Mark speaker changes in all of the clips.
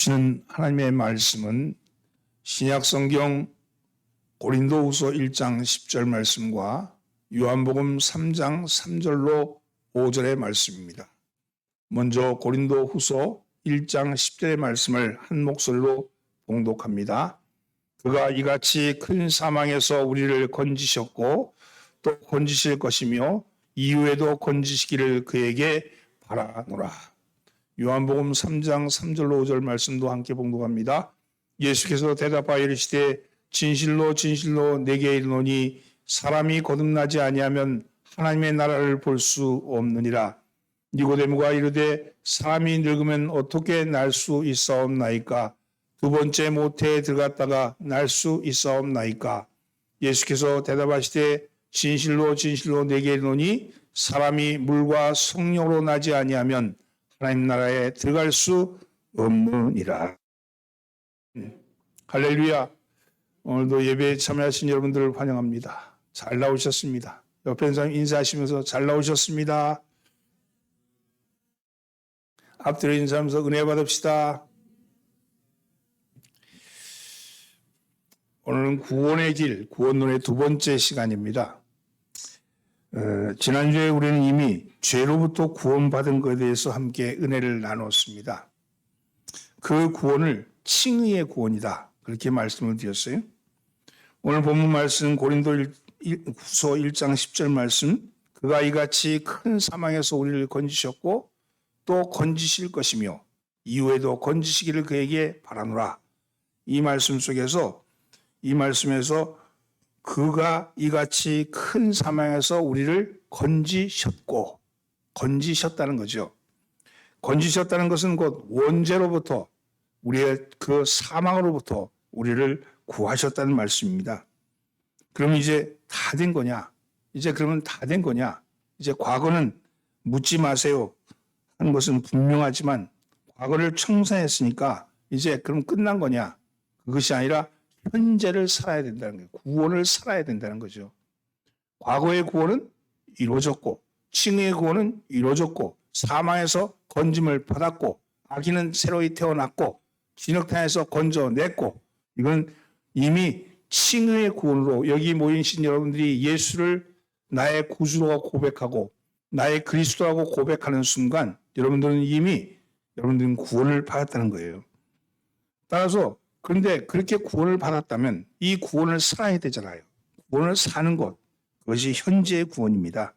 Speaker 1: 주시는 하나님의 말씀은 신약성경 고린도후서 1장 10절 말씀과 요한복음 3장 3절로 5절의 말씀입니다. 먼저 고린도후서 1장 10절의 말씀을 한 목소리로 봉독합니다. 그가 이같이 큰 사망에서 우리를 건지셨고 또 건지실 것이며 이후에도 건지시기를 그에게 바라노라. 요한복음 3장 3절로 5절 말씀도 함께 봉독합니다. 예수께서 대답하여 이르시되 진실로 진실로 내게 이르노니 사람이 거듭나지 아니하면 하나님의 나라를 볼 수 없느니라. 니고데모가 이르되 사람이 늙으면 어떻게 날 수 있사옵나이까? 두 번째 모태에 들어갔다가 날 수 있사옵나이까? 예수께서 대답하시되 진실로 진실로 내게 이르노니 사람이 물과 성령으로 나지 아니하면 하나님 나라에 들어갈 수 없느니라. 할렐루야. 오늘도 예배에 참여하신 여러분들을 환영합니다. 잘 나오셨습니다. 옆에 있는 사람 인사하시면서 잘 나오셨습니다. 앞뒤로 인사하면서 은혜 받읍시다. 오늘은 구원의 길, 구원론의 두 번째 시간입니다. 지난주에 우리는 이미 죄로부터 구원받은 것에 대해서 함께 은혜를 나눴습니다. 그 구원을 칭의의 구원이다. 그렇게 말씀을 드렸어요. 오늘 본문 말씀 고린도후서 1장 10절 말씀, 그가 이같이 큰 사망에서 우리를 건지셨고 또 건지실 것이며 이후에도 건지시기를 그에게 바라노라. 이 말씀 속에서 이 말씀에서 그가 이같이 큰 사망에서 우리를 건지셨다는 거죠. 건지셨다는 것은 곧 원죄로부터 우리의 그 사망으로부터 우리를 구하셨다는 말씀입니다. 그럼 이제 다 된 거냐? 이제 그러면 다 된 거냐? 이제 과거는 묻지 마세요 하는 것은 분명하지만 과거를 청산했으니까 이제 그럼 끝난 거냐? 그것이 아니라 현재를 살아야 된다는 거예요. 구원을 살아야 된다는 거죠. 과거의 구원은 이루어졌고 칭의의 구원은 이루어졌고 사망에서 건짐을 받았고 아기는 새로이 태어났고 진흙탕에서 건져냈고 이건 이미 칭의의 구원으로 여기 모이신 여러분들이 예수를 나의 구주로 고백하고 나의 그리스도라고 고백하는 순간 여러분들은 이미 여러분들은 구원을 받았다는 거예요. 따라서 그런데 그렇게 구원을 받았다면 이 구원을 살아야 되잖아요. 구원을 사는 것, 그것이 현재의 구원입니다.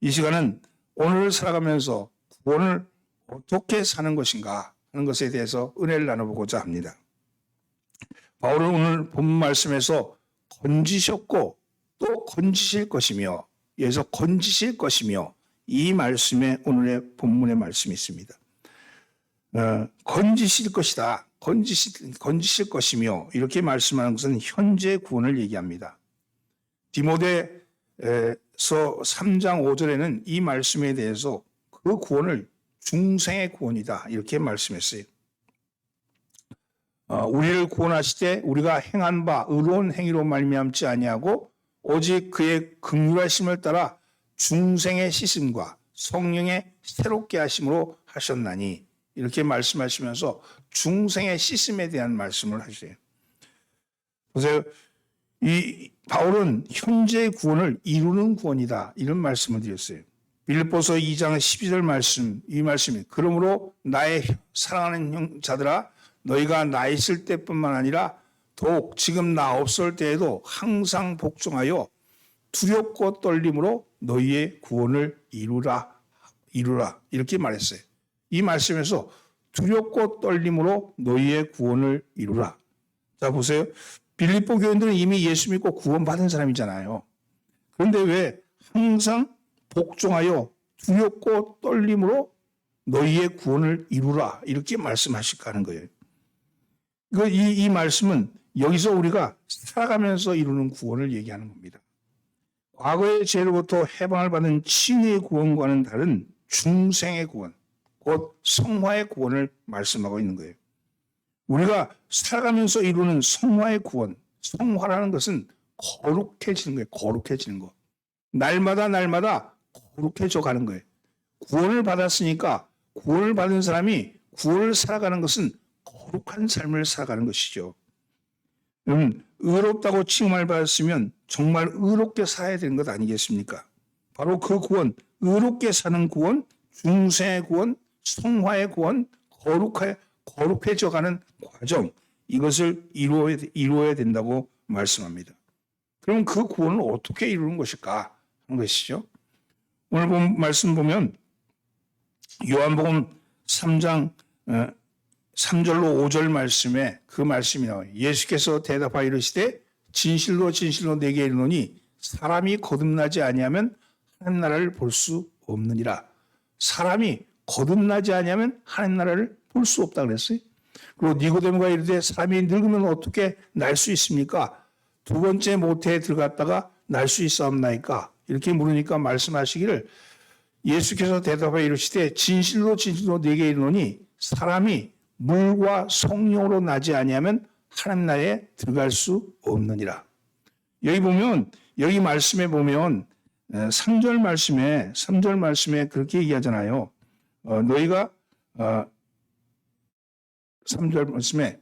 Speaker 1: 이 시간은 오늘을 살아가면서 구원을 어떻게 사는 것인가 하는 것에 대해서 은혜를 나눠보고자 합니다. 바울은 오늘 본문 말씀에서 건지셨고 또 건지실 것이며 여기서 건지실 것이며 이 말씀에 오늘의 본문의 말씀이 있습니다. 건지실 것이다. 건지실 것이며 이렇게 말씀하는 것은 현재 구원을 얘기합니다. 디모데서 3장 5절에는 이 말씀에 대해서 그 구원을 중생의 구원이다 이렇게 말씀했어요. 우리를 구원하실 때 우리가 행한 바 의로운 행위로 말미암지 아니하고 오직 그의 긍휼하심을 따라 중생의 씻음과 성령의 새롭게 하심으로 하셨나니 이렇게 말씀하시면서 중생의 씻음에 대한 말씀을 하세요. 보세요. 이 바울은 현재의 구원을 이루는 구원이다. 이런 말씀을 드렸어요. 빌립보서 2장 12절 말씀, 이 말씀이 그러므로 나의 사랑하는 형제들아 너희가 나 있을 때뿐만 아니라 더욱 지금 나 없을 때에도 항상 복종하여 두렵고 떨림으로 너희의 구원을 이루라 이렇게 말했어요. 이 말씀에서 두렵고 떨림으로 너희의 구원을 이루라. 자 보세요. 빌립보 교인들은 이미 예수 믿고 구원받은 사람이잖아요. 그런데 왜 항상 복종하여 두렵고 떨림으로 너희의 구원을 이루라 이렇게 말씀하실까 하는 거예요. 이 말씀은 여기서 우리가 살아가면서 이루는 구원을 얘기하는 겁니다. 과거의 죄로부터 해방을 받은 칭의의 구원과는 다른 중생의 구원, 곧 성화의 구원을 말씀하고 있는 거예요. 우리가 살아가면서 이루는 성화의 구원, 성화라는 것은 거룩해지는 거예요. 거룩해지는 거. 날마다 거룩해져 가는 거예요. 구원을 받았으니까 구원을 받은 사람이 구원을 살아가는 것은 거룩한 삶을 살아가는 것이죠. 여러분, 의롭다고 칭함을 받았으면 정말 의롭게 살아야 되는 것 아니겠습니까? 바로 그 구원, 의롭게 사는 구원, 중생의 구원, 성화의 구원, 거룩해져가는 과정, 이것을 이루어야 된다고 말씀합니다. 그럼 그 구원을 어떻게 이루는 것일까 하는 것이죠. 오늘 말씀 보면 요한복음 3장 3절로 5절 말씀에 그 말씀이 나와요. 예수께서 대답하여 이르시되 진실로 진실로 내게 이르노니 사람이 거듭나지 아니하면 하나님 나라를 볼 수 없느니라. 사람이 거듭나지 아니하면 하나님 나라를 볼 수 없다 그랬어요. 그리고 니고데모가 이르되 사람이 늙으면 어떻게 날 수 있습니까? 두 번째 모태에 들어갔다가 날 수 있사옵나이까? 이렇게 물으니까 말씀하시기를 예수께서 대답하여 이르시되 진실로 진실로 내게 이르노니 사람이 물과 성령으로 나지 아니하면 하나님 나라에 들어갈 수 없느니라. 여기 말씀에 보면 3절 말씀에 그렇게 얘기하잖아요. 너희가 3절 말씀에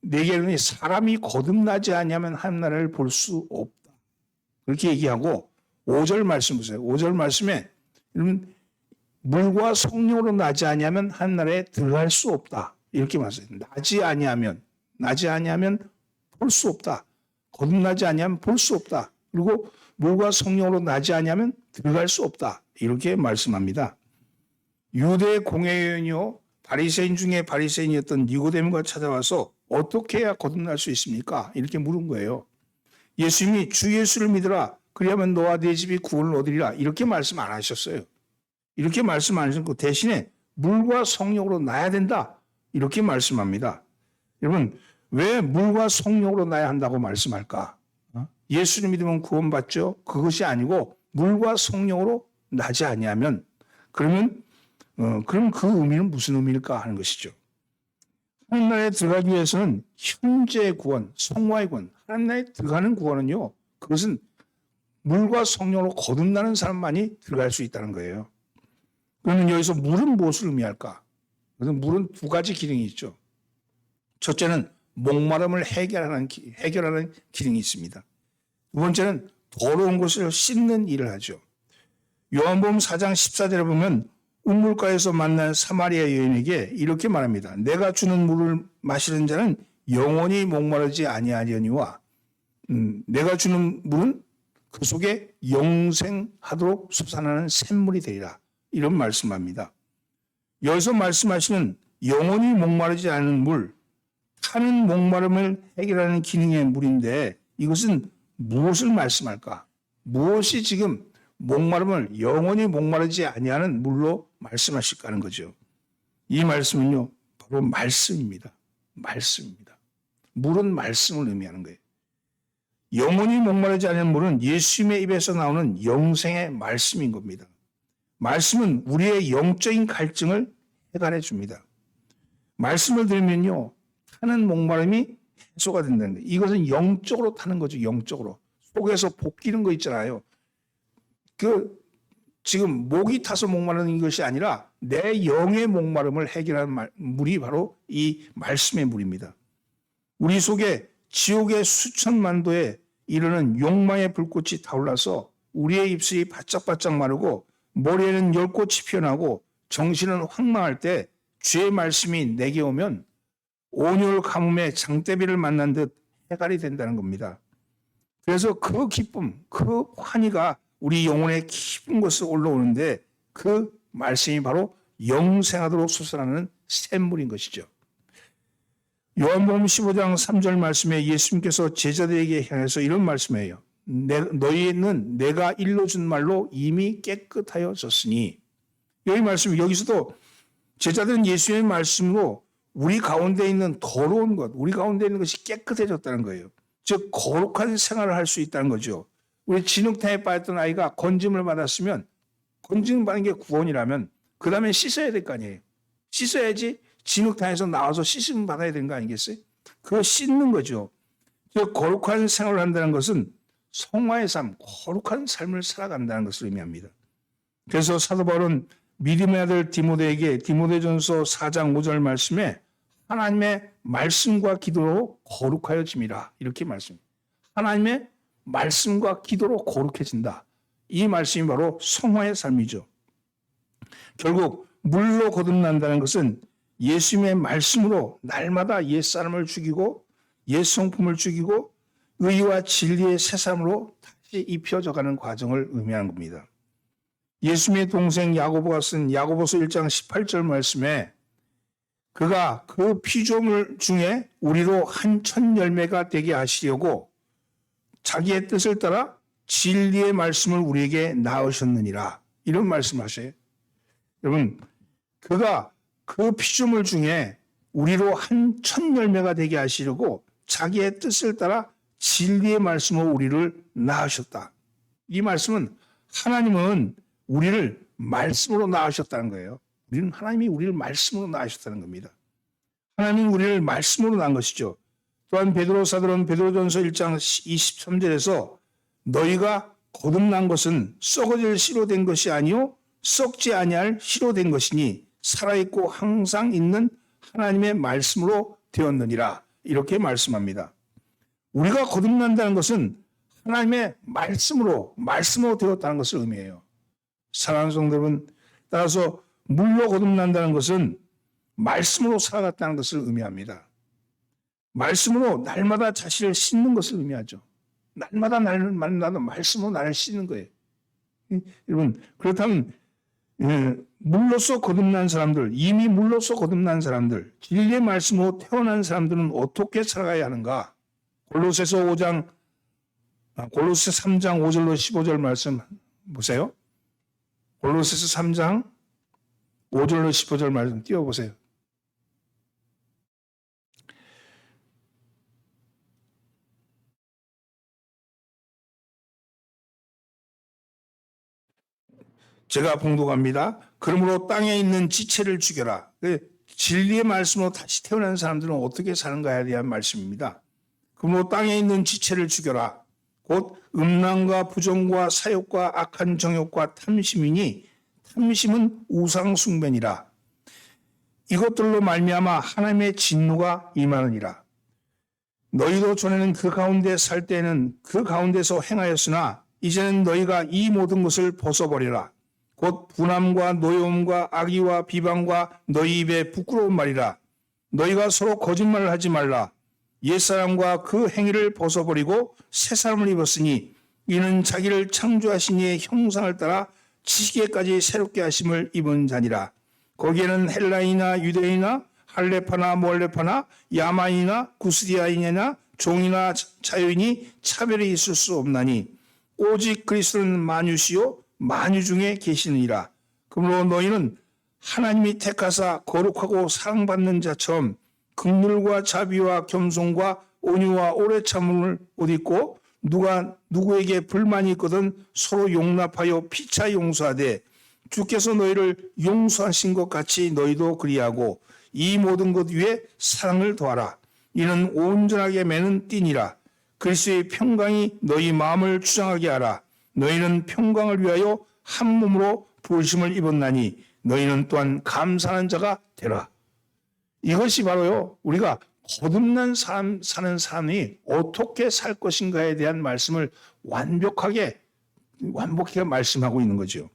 Speaker 1: 내게 이르노니 사람이 거듭나지 아니하면 하나님 나라를 볼 수 없다. 그렇게 얘기하고 5절 말씀 보세요. 5절 말씀에 물과 성령으로 나지 아니하면 하나님 나라에 들어갈 수 없다. 이렇게 말씀해요. 나지 아니하면 볼 수 없다. 거듭나지 아니하면 볼 수 없다. 그리고 물과 성령으로 나지 아니하면 들어갈 수 없다. 이렇게 말씀합니다. 유대 공회의원이요 바리새인 중에 바리새인이었던 니고데모가 찾아와서 어떻게 해야 거듭날 수 있습니까? 이렇게 물은 거예요. 예수님이 주 예수를 믿으라. 그리하면 너와 네 집이 구원을 얻으리라. 이렇게 말씀 안 하셨어요. 이렇게 말씀 안 하셨고 대신에 물과 성령으로 나야 된다. 이렇게 말씀합니다. 여러분 왜 물과 성령으로 나야 한다고 말씀할까? 예수를 믿으면 구원받죠. 그것이 아니고 물과 성령으로 나지 아니하면 그럼 그 의미는 무슨 의미일까 하는 것이죠. 하나님 나라에 들어가기 위해서는 현재의 구원, 성화의 구원, 하나님 나라에 들어가는 구원은요. 그것은 물과 성령으로 거듭나는 사람만이 들어갈 수 있다는 거예요. 그러면 여기서 물은 무엇을 의미할까? 그래서 물은 두 가지 기능이 있죠. 첫째는 목마름을 해결하는 기능이 있습니다. 두 번째는 더러운 것을 씻는 일을 하죠. 요한복음 4장 14절에 보면 우물가에서 만난 사마리아 여인에게 이렇게 말합니다. 내가 주는 물을 마시는 자는 영원히 목마르지 아니하려니와 내가 주는 물은 그 속에 영생하도록 솟아나는 샘물이 되리라. 이런 말씀합니다. 여기서 말씀하시는 영원히 목마르지 않은 물, 타는 목마름을 해결하는 기능의 물인데 이것은 무엇을 말씀할까? 무엇이 지금 목마름을 영원히 목마르지 아니하는 물로 말씀하실까 하는 거죠. 이 말씀은요, 바로 말씀입니다. 말씀입니다. 물은 말씀을 의미하는 거예요. 영원히 목마르지 않은 물은 예수님의 입에서 나오는 영생의 말씀인 겁니다. 말씀은 우리의 영적인 갈증을 해결해 줍니다. 말씀을 들으면요, 타는 목마름이 해소가 된다는 거예요. 이것은 영적으로 타는 거죠. 영적으로. 속에서 볶이는 거 있잖아요. 지금 목이 타서 목마르는 것이 아니라 내 영의 목마름을 해결하는 물이 바로 이 말씀의 물입니다. 우리 속에 지옥의 수천만 도에 이르는 욕망의 불꽃이 타올라서 우리의 입술이 바짝바짝 마르고 머리에는 열꽃이 피어나고 정신은 황망할 때 주의 말씀이 내게 오면 온열 가뭄의 장대비를 만난 듯 해갈이 된다는 겁니다. 그래서 그 기쁨, 그 환희가 우리 영혼의 깊은 곳에 올라오는데 그 말씀이 바로 영생하도록 솟아나는 샘물인 것이죠. 요한복음 15장 3절 말씀에 예수님께서 제자들에게 향해서 이런 말씀이에요. 너희는 내가 일러준 말로 이미 깨끗하여졌으니. 여기 말씀, 여기서도 제자들은 예수님의 말씀으로 우리 가운데 있는 더러운 것, 우리 가운데 있는 것이 깨끗해졌다는 거예요. 즉 거룩한 생활을 할 수 있다는 거죠. 우리 진흙탕에 빠졌던 아이가 건짐을 받았으면 건짐을 받는 게 구원이라면 그 다음에 씻어야 될 거 아니에요. 씻어야지 진흙탕에서 나와서 씻음을 받아야 되는 거 아니겠어요? 그거 씻는 거죠. 즉 거룩한 생활을 한다는 것은 성화의 삶, 거룩한 삶을 살아간다는 것을 의미합니다. 그래서 사도 바울은 믿음의 아들 디모데에게 디모데전서 4장 5절 말씀에 하나님의 말씀과 기도로 거룩하여짐이라. 이렇게 말씀합니다. 하나님의 말씀과 기도로 거룩해진다. 이 말씀이 바로 성화의 삶이죠. 결국 물로 거듭난다는 것은 예수님의 말씀으로 날마다 옛사람을 죽이고 옛성품을 죽이고 의와 진리의 새삼으로 다시 입혀져가는 과정을 의미하는 겁니다. 예수님의 동생 야고보가 쓴 야고보서 1장 18절 말씀에 그가 그 피조물 중에 우리로 한 천 열매가 되게 하시려고 자기의 뜻을 따라 진리의 말씀을 우리에게 낳으셨느니라. 이런 말씀하셔요. 여러분, 그가 그 피조물 중에 우리로 한 천 열매가 되게 하시려고 자기의 뜻을 따라 진리의 말씀으로 우리를 낳으셨다. 이 말씀은 하나님은 우리를 말씀으로 낳으셨다는 거예요. 하나님이 우리를 말씀으로 낳으셨다는 겁니다. 하나님은 우리를 말씀으로 낳은 것이죠. 또한 베드로 사도는 베드로전서 1장 23절에서 너희가 거듭난 것은 썩어질 씨로 된 것이 아니요 썩지 아니할 씨로 된 것이니 살아있고 항상 있는 하나님의 말씀으로 되었느니라. 이렇게 말씀합니다. 우리가 거듭난다는 것은 하나님의 말씀으로 되었다는 것을 의미해요. 사랑하는 성도 여러분, 따라서 물로 거듭난다는 것은 말씀으로 살아갔다는 것을 의미합니다. 말씀으로 날마다 자신을 씻는 것을 의미하죠. 날마다 말씀으로 나를 씻는 거예요. 여러분, 그렇다면 물로서 거듭난 사람들, 이미 물로서 거듭난 사람들, 진리의 말씀으로 태어난 사람들은 어떻게 살아가야 하는가? 골로새서 3장 5절로 15절 말씀 보세요. 골로새서 3장 5절로 15절 말씀 띄워보세요. 제가 봉독합니다. 그러므로 땅에 있는 지체를 죽여라. 진리의 말씀으로 다시 태어난 사람들은 어떻게 사는가에 대한 말씀입니다. 그러므로 땅에 있는 지체를 죽여라. 곧 음란과 부정과 사욕과 악한 정욕과 탐심이니 탐심은 우상 숭배니라. 이것들로 말미암아 하나님의 진노가 임하느니라. 너희도 전에는 그 가운데 살 때에는 그 가운데서 행하였으나 이제는 너희가 이 모든 것을 벗어버리라. 곧 분함과 노여움과 악의와 비방과 너희 입에 부끄러운 말이라. 너희가 서로 거짓말을 하지 말라. 옛사람과 그 행위를 벗어버리고 새사람을 입었으니 이는 자기를 창조하신 이의 형상을 따라 지식에까지 새롭게 하심을 입은 자니라. 거기에는 헬라인이나 유대인이나 할레파나 몰레파나 야만이나 구스디아인이나 종이나 자유인이 차별이 있을 수 없나니 오직 그리스도는 만유시요 만유 중에 계시느니라. 그러므로 너희는 하나님이 택하사 거룩하고 사랑받는 자처럼 긍휼과 자비와 겸손과 온유와 오래 참음을 옷 입고 누가 누구에게 불만이 있거든 서로 용납하여 피차 용서하되 주께서 너희를 용서하신 것 같이 너희도 그리하고 이 모든 것 위에 사랑을 더하라. 이는 온전하게 매는 띠니라. 그리스도의 평강이 너희 마음을 주장하게 하라. 너희는 평강을 위하여 한 몸으로 부르심을 입었나니 너희는 또한 감사하는 자가 되라. 이것이 바로요, 우리가 거듭난 삶 사는 사람이 어떻게 살 것인가에 대한 말씀을 완벽하게 말씀하고 있는 거죠.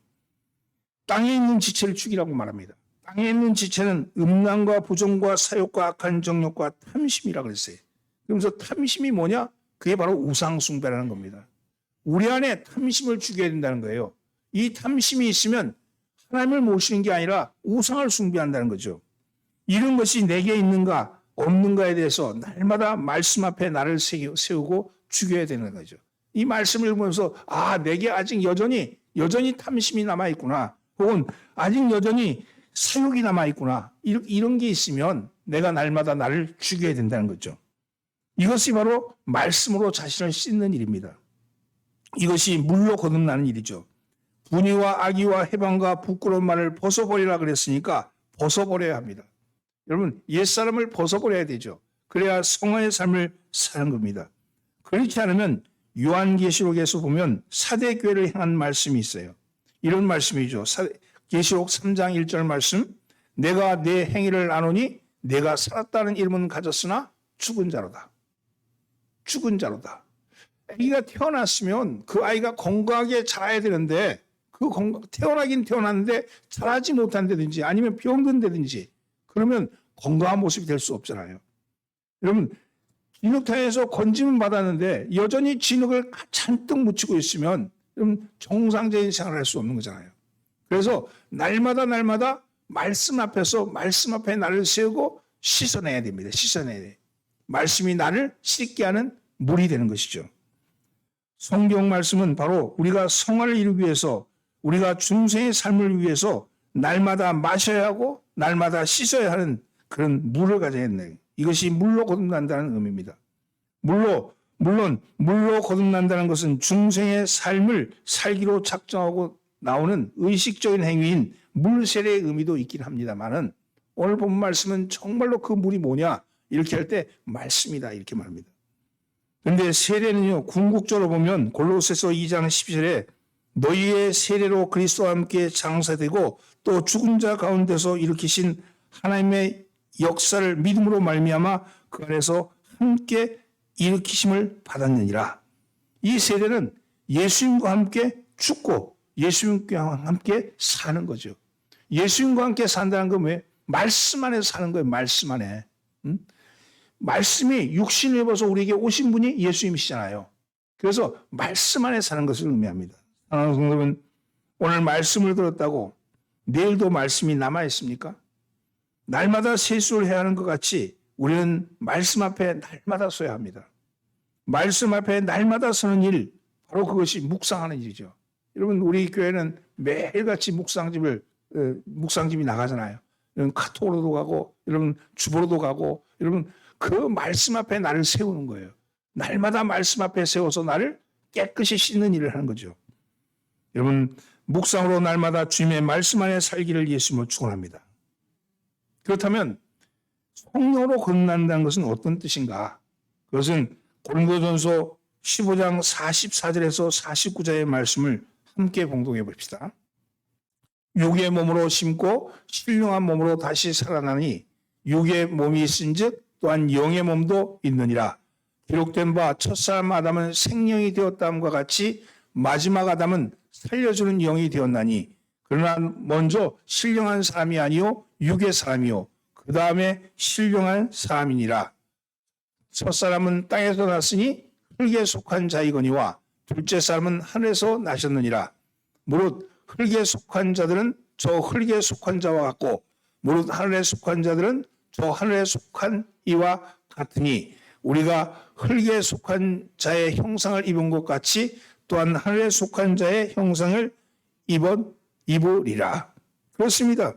Speaker 1: 땅에 있는 지체를 죽이라고 말합니다. 땅에 있는 지체는 음란과 부정과 사욕과 악한 정욕과 탐심이라고 그랬어요. 그러면서 탐심이 뭐냐? 그게 바로 우상 숭배라는 겁니다. 우리 안에 탐심을 죽여야 된다는 거예요. 이 탐심이 있으면 하나님을 모시는 게 아니라 우상을 숭배한다는 거죠. 이런 것이 내게 있는가 없는가에 대해서 날마다 말씀 앞에 나를 세우고 죽여야 되는 거죠. 이 말씀을 보면서 내게 아직 여전히 탐심이 남아있구나. 혹은 아직 여전히 사욕이 남아있구나. 이런 게 있으면 내가 날마다 나를 죽여야 된다는 거죠. 이것이 바로 말씀으로 자신을 씻는 일입니다. 이것이 물로 거듭나는 일이죠. 분의와 악의와 해방과 부끄러운 말을 벗어버리라 그랬으니까 벗어버려야 합니다. 여러분, 옛사람을 벗어버려야 되죠. 그래야 성화의 삶을 사는 겁니다. 그렇지 않으면 요한계시록에서 보면 사대교회를 향한 말씀이 있어요. 이런 말씀이죠. 계시록 3장 1절 말씀. 내가 내 행위를 아노니 내가 살았다는 이름은 가졌으나 죽은 자로다. 죽은 자로다. 아기가 태어났으면 그 아이가 건강하게 자라야 되는데 태어나긴 태어났는데 자라지 못한다든지 아니면 병든다든지 그러면 건강한 모습이 될 수 없잖아요. 여러분 진흙탕에서 건짐을 받았는데 여전히 진흙을 잔뜩 묻히고 있으면 여러분 정상적인 생활을 할 수 없는 거잖아요. 그래서 날마다 말씀 앞에 나를 세우고 씻어내야 됩니다. 씻어내야 돼. 말씀이 나를 씻게 하는 물이 되는 것이죠. 성경 말씀은 바로 우리가 성화를 이루기 위해서 우리가 중생의 삶을 위해서 날마다 마셔야 하고 날마다 씻어야 하는 그런 물을 가져야 했네. 이것이 물로 거듭난다는 의미입니다. 물론 물로 거듭난다는 것은 중생의 삶을 살기로 작정하고 나오는 의식적인 행위인 물세례의 의미도 있긴 합니다만은 오늘 본 말씀은 정말로 그 물이 뭐냐 이렇게 할 때 말씀이다 이렇게 말합니다. 그런데 세례는요 궁극적으로 보면 골로새서 2장 12절에 너희의 세례로 그리스도와 함께 장사되고 또 죽은 자 가운데서 일으키신 하나님의 역사를 믿음으로 말미암아 그 안에서 함께 일으키심을 받았느니라. 이 세례는 예수님과 함께 죽고 예수님과 함께 사는 거죠. 예수님과 함께 산다는 건 왜? 말씀 안에 사는 거예요. 말씀 안에. 말씀이 육신을 입어서 우리에게 오신 분이 예수님이시잖아요. 그래서 말씀 안에 사는 것을 의미합니다. 사랑하는 성도분, 오늘 말씀을 들었다고 내일도 말씀이 남아있습니까? 날마다 세수를 해야 하는 것 같이 우리는 말씀 앞에 날마다 서야 합니다. 말씀 앞에 날마다 서는 일, 바로 그것이 묵상하는 일이죠. 여러분 우리 교회는 매일같이 묵상집이 나가잖아요. 여러분 카톡으로도 가고 여러분 주보로도 가고 여러분 그 말씀 앞에 나를 세우는 거예요. 날마다 말씀 앞에 세워서 나를 깨끗이 씻는 일을 하는 거죠. 여러분 묵상으로 날마다 주님의 말씀 안에 살기를 예수님으로 축원합니다. 그렇다면 성령으로 거듭난다는 것은 어떤 뜻인가? 그것은 고린도전서 15장 44절에서 49절의 말씀을 함께 봉독해 봅시다. 육의 몸으로 심고 신령한 몸으로 다시 살아나니 육의 몸이 있은즉 또한 영의 몸도 있느니라. 기록된 바 첫사람 아담은 생명이 되었다함과 같이 마지막 아담은 살려주는 영이 되었나니 그러나 먼저 신령한 사람이 아니요 육의 사람이요 그 다음에 신령한 사람이니라. 첫사람은 땅에서 났으니 흙에 속한 자이거니와 둘째 사람은 하늘에서 나셨느니라. 무릇 흙에 속한 자들은 저 흙에 속한 자와 같고 무릇 하늘에 속한 자들은 저 하늘에 속한 이와 같으니 우리가 흙에 속한 자의 형상을 입은 것 같이 또한 하늘에 속한 자의 형상을 입으리라. 그렇습니다.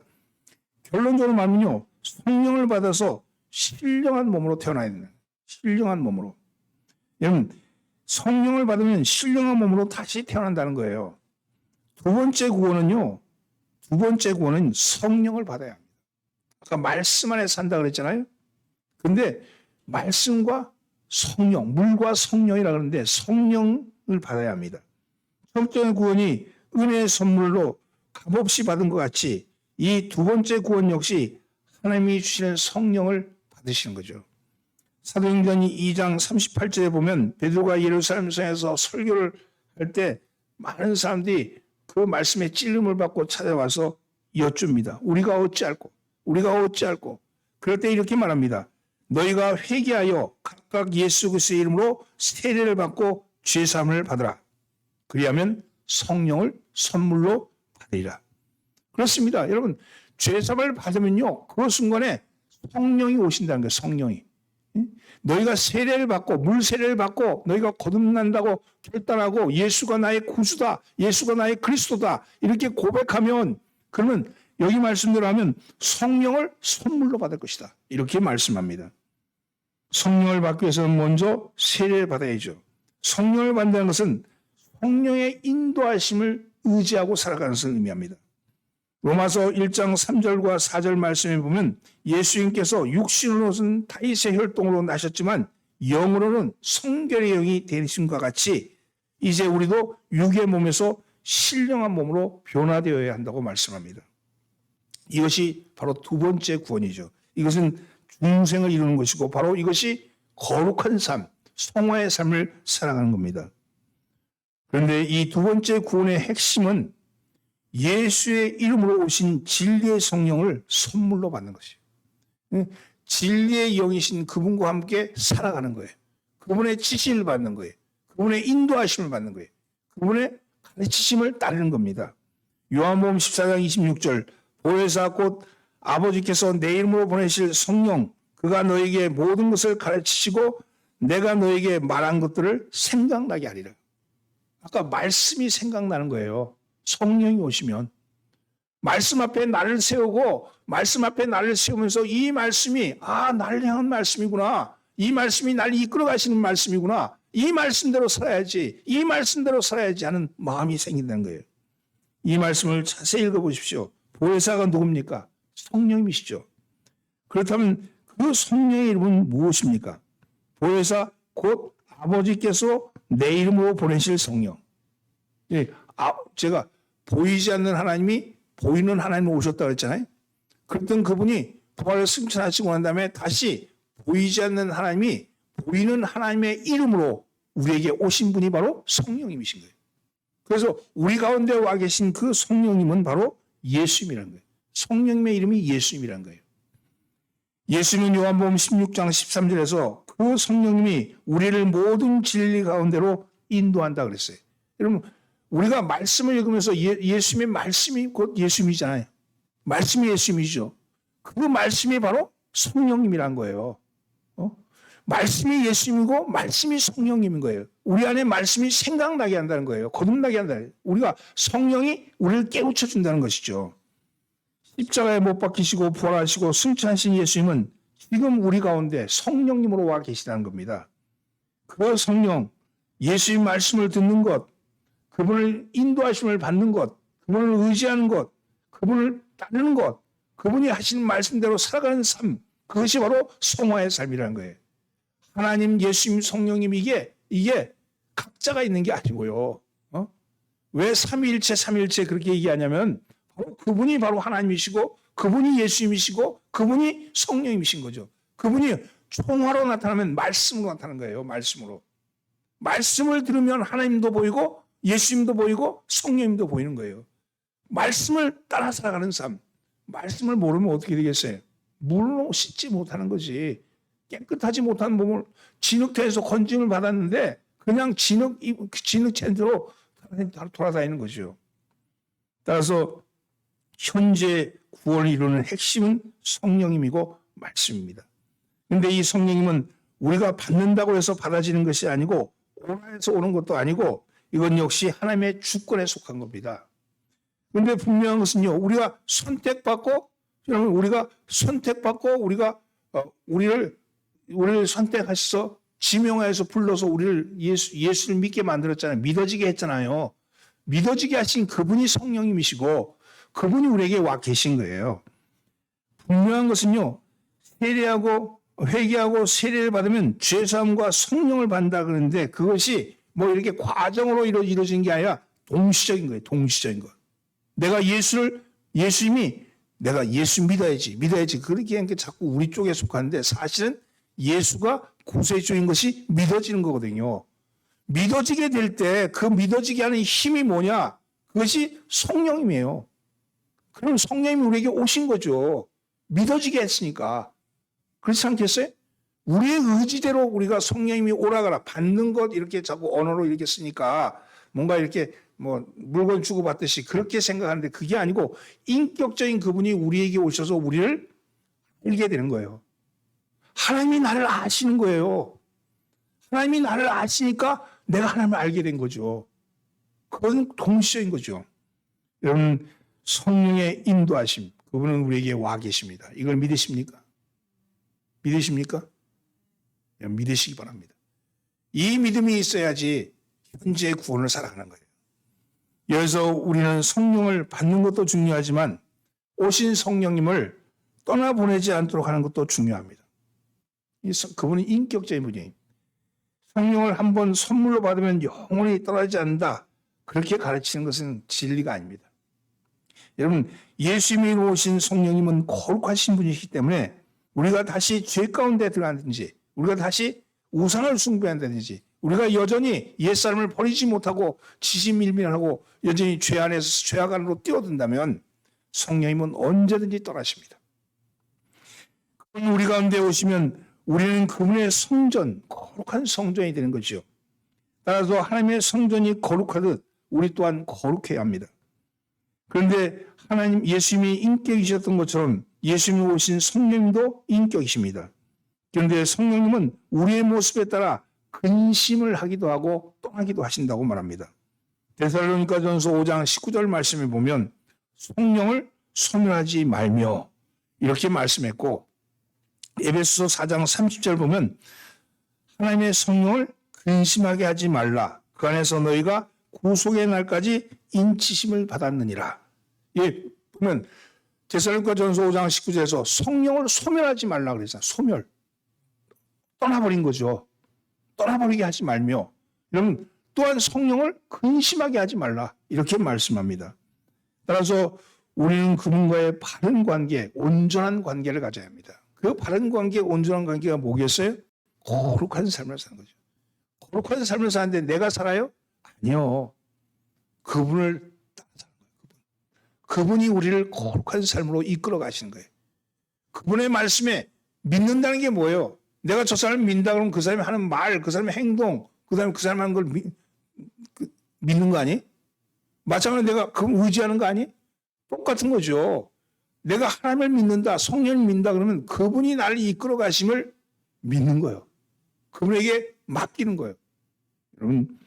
Speaker 1: 결론적으로 말하면요. 성령을 받아서 신령한 몸으로 태어나야 된다. 신령한 몸으로. 여러분 성령을 받으면 신령한 몸으로 다시 태어난다는 거예요. 두 번째 구원은 성령을 받아야 합니다. 아까 말씀 안에 산다 그랬잖아요. 근데 말씀과 성령, 물과 성령이라 그러는데 성령을 받아야 합니다. 첫 번째 구원이 은혜의 선물로 값없이 받은 것 같이 이 두 번째 구원 역시 하나님이 주시는 성령을 받으시는 거죠. 사도행전 2장 38절에 보면 베드로가 예루살렘 성에서 설교를 할 때 많은 사람들이 그 말씀에 찔림을 받고 찾아와서 여쭙니다. 우리가 어찌할꼬? 그럴 때 이렇게 말합니다. 너희가 회개하여 각각 예수 그리스도의 이름으로 세례를 받고 죄사함을 받으라. 그리하면 성령을 선물로 받으리라. 그렇습니다. 여러분 죄사함을 받으면요 그 순간에 성령이 오신다는 거예요. 성령이. 너희가 세례를 받고 물세례를 받고 너희가 거듭난다고 결단하고 예수가 나의 구주다. 예수가 나의 그리스도다. 이렇게 고백하면 그러면 여기 말씀대로 하면 성령을 선물로 받을 것이다. 이렇게 말씀합니다. 성령을 받기 위해서는 먼저 세례를 받아야죠. 성령을 받는다는 것은 성령의 인도하심을 의지하고 살아가는 것을 의미합니다. 로마서 1장 3절과 4절 말씀에 보면 예수님께서 육신으로는 다윗의 혈통으로 나셨지만 영으로는 성결의 영이 되심과 같이 이제 우리도 육의 몸에서 신령한 몸으로 변화되어야 한다고 말씀합니다. 이것이 바로 두 번째 구원이죠. 이것은 중생을 이루는 것이고 바로 이것이 거룩한 삶, 성화의 삶을 살아가는 겁니다. 그런데 이 두 번째 구원의 핵심은 예수의 이름으로 오신 진리의 성령을 선물로 받는 것이에요. 진리의 영이신 그분과 함께 살아가는 거예요. 그분의 지시를 받는 거예요. 그분의 인도하심을 받는 거예요. 그분의 가르치심을 따르는 겁니다. 요한복음 14장 26절 보혜사 곧 아버지께서 내 이름으로 보내실 성령 그가 너에게 모든 것을 가르치시고 내가 너에게 말한 것들을 생각나게 하리라. 아까 말씀이 생각나는 거예요. 성령이 오시면 말씀 앞에 나를 세우고 말씀 앞에 나를 세우면서 이 말씀이 나를 향한 말씀이구나. 이 말씀이 나를 이끌어 가시는 말씀이구나. 이 말씀대로 살아야지. 이 말씀대로 살아야지 하는 마음이 생긴다는 거예요. 이 말씀을 자세히 읽어보십시오. 보혜사가 누굽니까? 성령이시죠. 그렇다면 그 성령의 이름은 무엇입니까? 보혜사 곧 아버지께서 내 이름으로 보내실 성령. 제가 보이지 않는 하나님이 보이는 하나님으로 오셨다고 했잖아요. 그랬던 그분이 부활을 승천하시고 난 다음에 다시 보이지 않는 하나님이 보이는 하나님의 이름으로 우리에게 오신 분이 바로 성령님이신 거예요. 그래서 우리 가운데 와 계신 그 성령님은 바로 예수님이라는 거예요. 성령님의 이름이 예수님이라는 거예요. 예수님은 요한복음 16장 13절에서 그 성령님이 우리를 모든 진리 가운데로 인도한다 그랬어요. 여러분 우리가 말씀을 읽으면서 예수님의 말씀이 곧 예수님이잖아요. 말씀이 예수님이죠. 그 말씀이 바로 성령님이란 거예요. 말씀이 예수님이고 말씀이 성령님인 거예요. 우리 안에 말씀이 생각나게 한다는 거예요. 거듭나게 한다는 거예요. 우리가 성령이 우리를 깨우쳐 준다는 것이죠. 십자가에 못 박히시고 부활하시고 승천하신 예수님은 지금 우리 가운데 성령님으로 와 계시다는 겁니다. 그 성령, 예수님 말씀을 듣는 것, 그분을 인도하심을 받는 것, 그분을 의지하는 것, 그분을 따르는 것, 그분이 하시는 말씀대로 살아가는 삶, 그것이 바로 성화의 삶이라는 거예요. 하나님, 예수님, 성령님 이게 각자가 있는 게 아니고요. 왜 삼위일체 그렇게 얘기하냐면 그분이 바로 하나님이시고 그분이 예수님이시고 그분이 성령님이신 거죠. 그분이 총화로 나타나면 말씀으로 나타나는 거예요. 말씀으로. 말씀을 들으면 하나님도 보이고 예수님도 보이고 성령님도 보이는 거예요. 말씀을 따라 살아가는 삶. 말씀을 모르면 어떻게 되겠어요? 물로 씻지 못하는 거지. 깨끗하지 못한 몸을 진흙태에서 건짐을 받았는데 그냥 진흙채로 돌아다니는 거죠. 따라서 현재 구원을 이루는 핵심은 성령님이고 말씀입니다. 그런데 이 성령님은 우리가 받는다고 해서 받아지는 것이 아니고 오라에서 오는 것도 아니고 이건 역시 하나님의 주권에 속한 겁니다. 그런데 분명한 것은요. 우리가 선택받고 여러분 우리가 우리를 선택하셔서 지명하여서 불러서 우리를 예수를 믿게 만들었잖아요. 믿어지게 했잖아요. 믿어지게 하신 그분이 성령님이시고 그분이 우리에게 와 계신 거예요. 분명한 것은요. 회개하고 세례를 받으면 죄사함과 성령을 받는다 그러는데 그것이 뭐 이렇게 과정으로 이루어진 게 아니라 동시적인 거예요. 동시적인 것. 내가 예수님이 내가 예수 믿어야지 그렇게 하는 게 자꾸 우리 쪽에 속하는데 사실은 예수가 구세주인 것이 믿어지는 거거든요. 믿어지게 될 때 그 믿어지게 하는 힘이 뭐냐? 그것이 성령님이에요. 그럼 성령님이 우리에게 오신 거죠. 믿어지게 했으니까. 그렇지 않겠어요? 우리의 의지대로 우리가 성령님이 오라가라 받는 것 이렇게 자꾸 언어로 이렇게 쓰니까 뭔가 이렇게 뭐 물건 주고 받듯이 그렇게 생각하는데 그게 아니고 인격적인 그분이 우리에게 오셔서 우리를 알게 되는 거예요. 하나님이 나를 아시는 거예요. 하나님이 나를 아시니까 내가 하나님을 알게 된 거죠. 그건 동시적인 거죠. 여러분 성령의 인도하심 그분은 우리에게 와 계십니다. 이걸 믿으십니까? 믿으십니까? 믿으시기 바랍니다. 이 믿음이 있어야지 현재의 구원을 살아가는 거예요. 여기서 우리는 성령을 받는 것도 중요하지만 오신 성령님을 떠나보내지 않도록 하는 것도 중요합니다. 그분이 인격적인 분이에요. 성령을 한번 선물로 받으면 영원히 떠나지 않는다. 그렇게 가르치는 것은 진리가 아닙니다. 여러분 예수님이 오신 성령님은 거룩하신 분이시기 때문에 우리가 다시 죄 가운데 들어간다든지, 우리가 다시 우상을 숭배한다든지, 우리가 여전히 옛사람을 버리지 못하고 지지밀밀하고 여전히 죄 안에서 죄악 안으로 뛰어든다면 성령님은 언제든지 떠나십니다. 우리 가운데 오시면 우리는 그분의 성전, 거룩한 성전이 되는 거죠. 따라서 하나님의 성전이 거룩하듯 우리 또한 거룩해야 합니다. 그런데 하나님 예수님이 인격이셨던 것처럼 예수님이 오신 성령님도 인격이십니다. 그런데 성령님은 우리의 모습에 따라 근심을 하기도 하고 떠나기도 하신다고 말합니다. 데살로니가전서 5장 19절 말씀에 보면 성령을 소멸하지 말며 이렇게 말씀했고, 에베소서 4장 30절 보면 하나님의 성령을 근심하게 하지 말라. 그 안에서 너희가 구속의 날까지 인치심을 받았느니라. 예, 보면 데살로니가전서 5장 19절에서 성령을 소멸하지 말라 그랬잖아요. 소멸. 떠나버린 거죠. 떠나버리게 하지 말며, 여러분 또한 성령을 근심하게 하지 말라 이렇게 말씀합니다. 따라서 우리는 그분과의 바른 관계, 온전한 관계를 가져야 합니다. 그 바른 관계, 온전한 관계가 뭐겠어요? 거룩한 삶을 사는 거죠. 거룩한 삶을 사는데 내가 살아요? 아니요. 그분을 따라 사는 거예요. 그분이 우리를 거룩한 삶으로 이끌어 가시는 거예요. 그분의 말씀에 믿는다는 게 뭐예요? 내가 저 사람을 믿는다 그러면 그 사람이 하는 말, 그 사람의 행동, 그 사람이 하는 걸 믿는 거 아니? 마찬가지로 내가 그걸 의지하는 거 아니? 똑같은 거죠. 내가 하나님을 믿는다, 성령을 믿는다 그러면 그분이 나를 이끌어 가심을 믿는 거예요. 그분에게 맡기는 거예요. 여러분,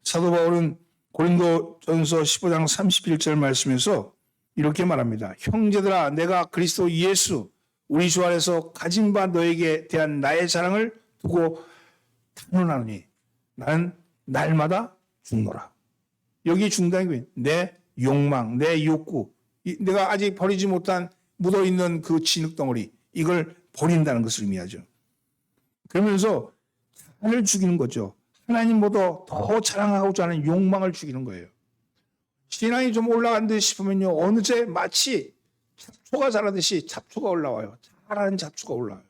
Speaker 1: 사도 바울은 고린도전서 15장 31절 말씀에서 이렇게 말합니다. 형제들아, 내가 그리스도 예수 우리 주 안에서 가진 바 너에게 대한 나의 사랑을 두고 탄원하노니 나는 날마다 죽노라. 여기 죽는다는 게 내 욕망, 내 욕구, 내가 아직 버리지 못한 묻어있는 그 진흙덩어리, 이걸 버린다는 것을 의미하죠. 그러면서 나를 죽이는 거죠. 하나님보다 더 자랑하고자 하는 욕망을 죽이는 거예요. 신앙이 좀 올라간 듯 싶으면요, 어느새 마치 잡초가 자라듯이 잡초가 올라와요. 자라는 잡초가 올라와요.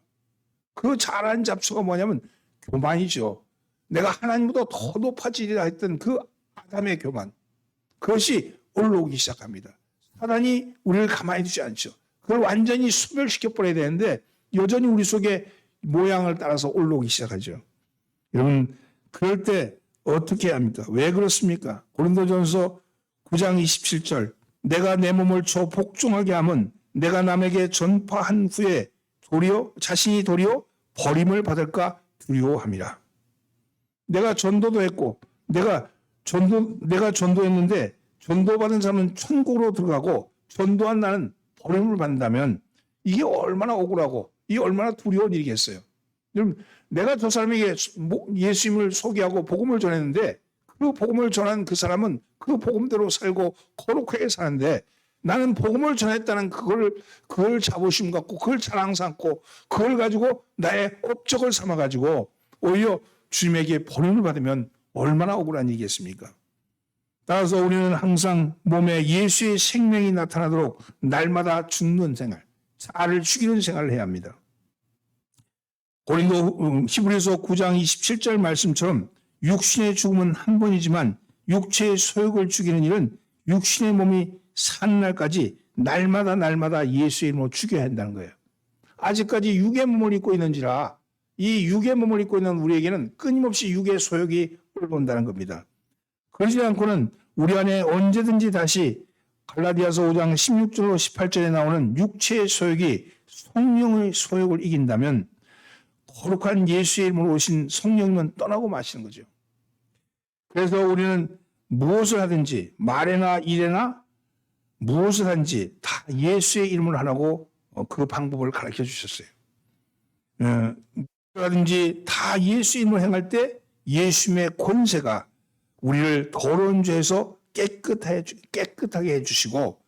Speaker 1: 그 자라는 잡초가 뭐냐면 교만이죠. 내가 하나님보다 더 높아지리라 했던 그 아담의 교만, 그것이 올라오기 시작합니다. 사단이 우리를 가만히 두지 않죠. 그걸 완전히 소멸시켜버려야 되는데 여전히 우리 속에 모양을 따라서 올라오기 시작하죠. 여러분, 그럴 때 어떻게 해야 합니까? 왜 그렇습니까? 고린도전서 9장 27절, 내가 내 몸을 줘 복종하게 함은 내가 남에게 전파한 후에 자신이 도리어 버림을 받을까 두려워함이라. 내가 전도도 했고 내가 전도했는데 전도받은 사람은 천국으로 들어가고 전도한 나는 버림을 받는다면 이게 얼마나 억울하고 이게 얼마나 두려운 일이겠어요. 여러분, 내가 저 사람에게 예수님을 소개하고 복음을 전했는데 그 복음을 전한 그 사람은 그 복음대로 살고 거룩하게 사는데 나는 복음을 전했다는 그걸 자부심 갖고 그걸 자랑 삼고 그걸 가지고 나의 업적을 삼아 가지고 오히려 주님에게 버림을 받으면 얼마나 억울한 일이겠습니까? 따라서 우리는 항상 몸에 예수의 생명이 나타나도록 날마다 죽는 생활, 자아를 죽이는 생활을 해야 합니다. 히브리서 9장 27절 말씀처럼 육신의 죽음은 한 번이지만 육체의 소욕을 죽이는 일은 육신의 몸이 사는 날까지 날마다 예수의 이름으로 죽여야 한다는 거예요. 아직까지 육의 몸을 입고 있는지라 이 육의 몸을 입고 있는 우리에게는 끊임없이 육의 소욕이 올라온다는 겁니다. 그러지 않고는 우리 안에 언제든지 다시 갈라디아서 5장 16절로 18절에 나오는 육체의 소욕이 성령의 소욕을 이긴다면 거룩한 예수의 이름으로 오신 성령님은 떠나고 마시는 거죠. 그래서 우리는 무엇을 하든지 말에나 일에나 무엇을 하든지 다 예수의 이름으로 하라고 그 방법을 가르쳐 주셨어요. 하든지 다 예수의 이름으로 행할 때 예수님의 권세가 우리를 더러운 죄에서 깨끗하게 해주시고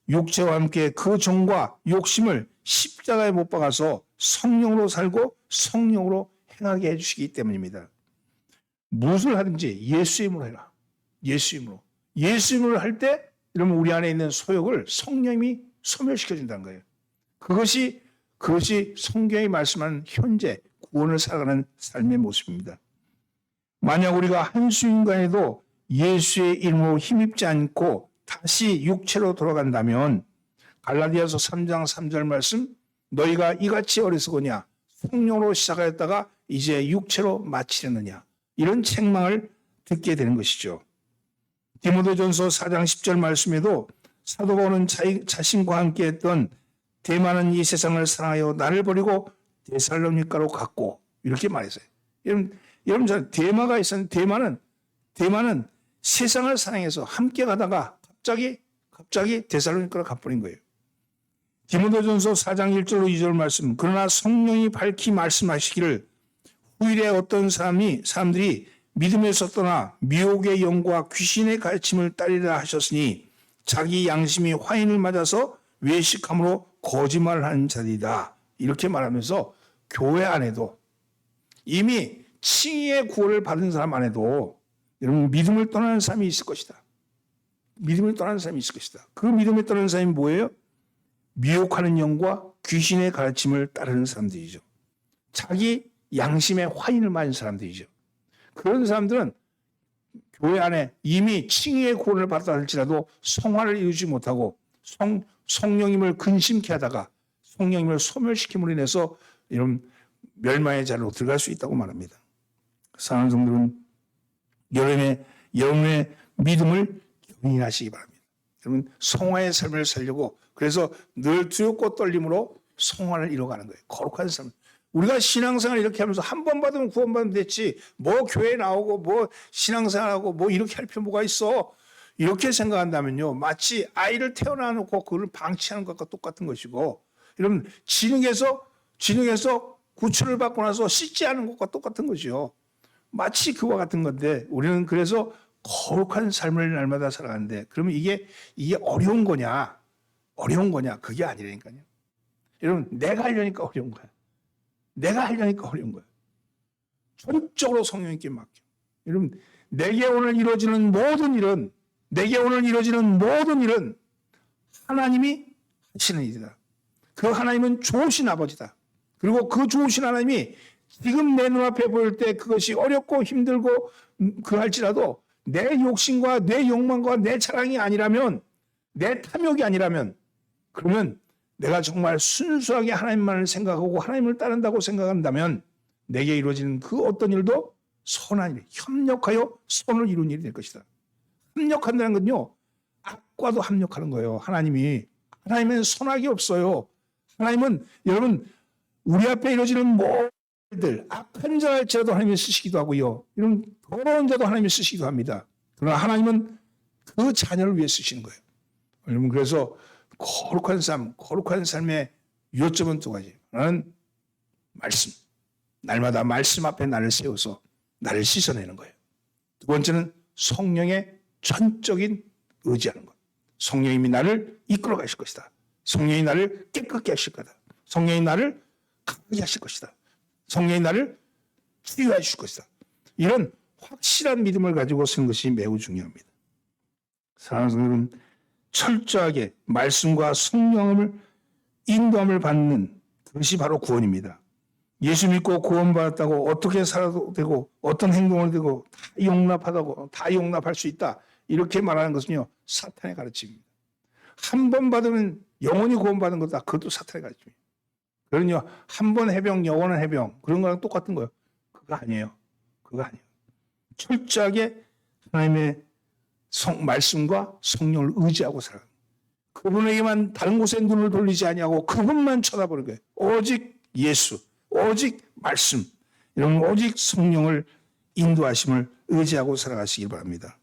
Speaker 1: 육체와 함께 그 정과 욕심을 십자가에 못 박아서 성령으로 살고 성령으로 행하게 해주시기 때문입니다. 무엇을 하든지 예수 이름으로 해라. 예수 이름으로. 예수 이름으로 할 때 이러면 우리 안에 있는 소욕을 성령님이 소멸시켜준다는 거예요. 그것이 그것이 성경이 말씀하는 현재 구원을 살아가는 삶의 모습입니다. 만약 우리가 한순간에도 예수의 이름으로 힘입지 않고 다시 육체로 돌아간다면 갈라디아서 3장 3절 말씀, 너희가 이같이 어리석으냐 성령으로 시작하였다가 이제 육체로 마치려느냐, 이런 책망을 듣게 되는 것이죠. 디모데전서 4장 10절 말씀에도 사도 바울은 자신과 함께 했던 대만은 이 세상을 사랑하여 나를 버리고 데살로니가로 갔고, 이렇게 말했어요. 여러분 대마가 있었는데 대마는 세상을 사랑해서 함께 가다가 갑자기 데살로니가로 가버린 거예요. 디모데전서 4장 1절로 2절 말씀, 그러나 성령이 밝히 말씀하시기를 후일에 어떤 사람들이 믿음에서 떠나 미혹의 영과 귀신의 가르침을 따르려 하셨으니 자기 양심이 화인을 맞아서 외식함으로 거짓말을 하는 자들이다, 이렇게 말하면서 교회 안에도 이미 칭의의 구원을 받은 사람 안에도 여러분 믿음을 떠나는 사람이 있을 것이다. 믿음을 떠나는 사람이 있을 것이다. 그 믿음을 떠나는 사람이 뭐예요? 미혹하는 영과 귀신의 가르침을 따르는 사람들이죠. 자기 양심의 화인을 맞은 사람들이죠. 그런 사람들은 교회 안에 이미 칭의의 구원을 받았다 할지라도 성화를 이루지 못하고 성령님을 근심케 하다가 성령님을 소멸시킴으로 인해서 이런 멸망의 자리로 들어갈 수 있다고 말합니다. 사랑하는 성도는 여러분의 믿음을 경인하시기 바랍니다. 여러분 성화의 삶을 살려고, 그래서 늘 두렵고 떨림으로 성화를 이뤄가는 거예요. 거룩한 삶. 우리가 신앙생활 이렇게 하면서 한 번 받으면 구원받으면 됐지, 뭐 교회 나오고 뭐 신앙생활하고 뭐 이렇게 할 필요 뭐가 있어, 이렇게 생각한다면요 마치 아이를 태어나놓고 그걸 방치하는 것과 똑같은 것이고, 여러분 진흙에서 구출을 받고 나서 씻지 않은 것과 똑같은 것이요. 마치 그와 같은 건데, 우리는 그래서 거룩한 삶을 날마다 살아가는데, 그러면 이게 어려운 거냐? 그게 아니라니까요. 여러분 내가 하려니까 어려운 거야. 전적으로 성령님께 맡겨. 여러분 내게 오늘 이루어지는 모든 일은 하나님이 하시는 일이다. 그 하나님은 좋으신 아버지다. 그리고 그 좋으신 하나님이 지금 내 눈앞에 보일 때 그것이 어렵고 힘들고 그할지라도 내 욕심과 내 욕망과 내 자랑이 아니라면, 내 탐욕이 아니라면, 그러면 내가 정말 순수하게 하나님만을 생각하고 하나님을 따른다고 생각한다면 내게 이루어지는 그 어떤 일도 선한 일, 협력하여 선을 이루는 일이 될 것이다. 협력한다는 건요, 악과도 협력하는 거예요. 하나님은 선악이 없어요. 하나님은 여러분 우리 앞에 이루어지는 모든 일, 악한 자 할지라도 하나님이 쓰시기도 하고요, 이런 더러운 자도 하나님이 쓰시기도 합니다. 그러나 하나님은 그 자녀를 위해 쓰시는 거예요. 여러분 그래서 거룩한 삶의 요점은 두 가지. 하나는 말씀. 날마다 말씀 앞에 나를 세워서 나를 씻어내는 거예요. 두 번째는 성령의 전적인 의지하는 것. 성령님이 나를 이끌어 가실 것이다. 성령이 나를 깨끗게 하실 거다. 성령이 나를 강하게 하실 것이다. 성령이 나를 치유해 주실 것이다. 이런 확실한 믿음을 가지고 쓰는 것이 매우 중요합니다. 사랑하는 여러분, 철저하게 말씀과 성령을 인도함을 받는 그것이 바로 구원입니다. 예수 믿고 구원받았다고 어떻게 살아도 되고 어떤 행동을 되고 다 용납할 수 있다, 이렇게 말하는 것은요 사탄의 가르침입니다. 한 번 받으면 영원히 구원받은 거다, 그것도 사탄의 가르침입니다. 그러니요 한 번 해병 영원한 해병, 그런 거랑 똑같은 거예요. 그거 아니에요. 철저하게 하나님의 말씀과 성령을 의지하고 살아가는 거예요. 그분에게만 다른 곳에 눈을 돌리지 아니하고 그분만 쳐다보는 거예요. 오직 예수, 오직 말씀, 오직 성령을 인도하심을 의지하고 살아가시길 바랍니다.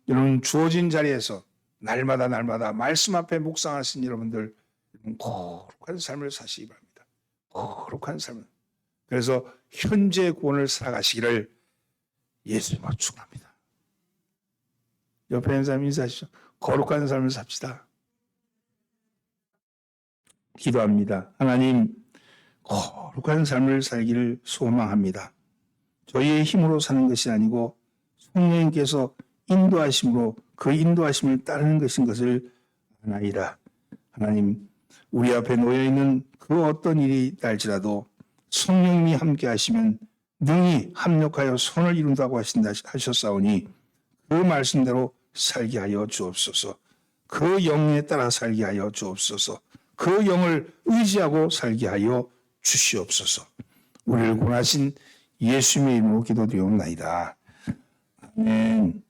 Speaker 1: 여러분 주어진 자리에서 날마다 말씀 앞에 묵상하신 여러분들 거룩한 삶을 사시기 바랍니다. 거룩한 삶을. 그래서 현재 구원을 살아가시기를 예수님으로 축원합니다. 옆에 있는 사람 인사하시죠. 거룩한 삶을 삽시다. 기도합니다. 하나님, 거룩한 삶을 살기를 소망합니다. 저희의 힘으로 사는 것이 아니고 성령님께서 인도하심으로 그 인도하심을 따르는 것인 것을 아나이다. 하나님, 우리 앞에 놓여 있는 그 어떤 일이 날지라도 성령님이 함께 하시면 능히 합력하여 선을 이룬다고 하셨사오니 그 말씀대로 살게 하여 주옵소서. 그 영에 따라 살게 하여 주옵소서. 그 영을 의지하고 살게 하여 주시옵소서. 우리를 구원하신 예수님의 이름으로 기도드리옵나이다. 아멘.